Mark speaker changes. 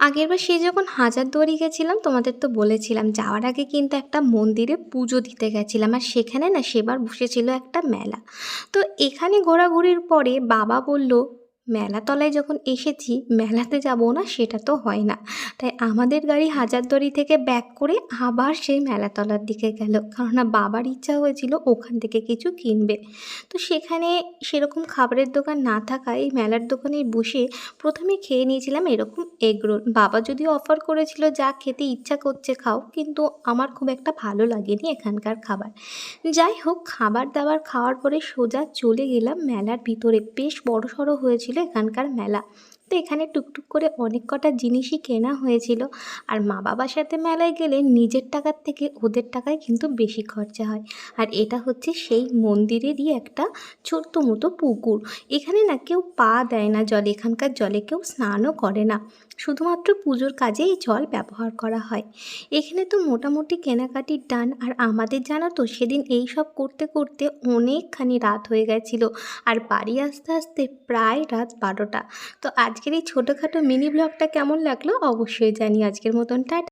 Speaker 1: আগেরবার সেই যখন হাজারদুয়ারি গেছিলাম তোমাদের তো বলেছিলাম, যাওয়ার আগে কিন্তু একটা মন্দিরে পুজো দিতে গেছিলাম, আর সেখানে না সেবার বসেছিল একটা মেলা। তো এখানে ঘোরাঘুরির পরে বাবা বলল, মেলাতলায় যখন এসেছি মেলাতে যাব না সেটা তো হয় না। তাই আমাদের গাড়ি হাজারদুয়ারি থেকে ব্যাক করে আবার সেই মেলাতলার দিকে গেল, কারণ বাবার ইচ্ছা হয়েছিল ওখান থেকে কিছু কিনবে। তো সেখানে সেরকম খাবারের দোকান না থাকায় এই মেলার দোকানে বসে প্রথমে খেয়ে নিয়েছিলাম এরকম এগরোল। বাবা যদিও অফার করেছিল যা খেতে ইচ্ছা করছে খাও, কিন্তু আমার খুব একটা ভালো লাগেনি এখানকার খাবার। যাই হোক, খাবার দাবার খাওয়ার পরে সোজা চলে গেলাম মেলার ভিতরে। বেশ বড়সড় হয়েছিল এখানকার মেলা। তো এখানে টুকটুক করে অনেক কটা জিনিসই কেনা হয়েছিল। আর মা বাবার সাথে মেলায় গেলে নিজের টাকার থেকে ওদের টাকায় কিন্তু বেশি খরচা হয়। আর এটা হচ্ছে সেই মন্দিরেরই একটা ছোট্ট মতো পুকুর। এখানে না কেউ পা দেয় না জলে, এখানকার জলে কেউ স্নানও করে না, শুধুমাত্র পুজোর কাজে এই জল ব্যবহার করা হয়। এখানে তো মোটামুটি কেনাকাটির ডান। আর আমাদের জানো তো সেদিন এই সব করতে করতে অনেকখানি রাত হয়ে গেছিলো, আর বাড়ি আসতে আসতে প্রায় রাত 12টা। তো আজকের এই ছোটোখাটো মিনি ব্লগটা কেমন লাগলো অবশ্যই জানি। আজকের মতন টাটা।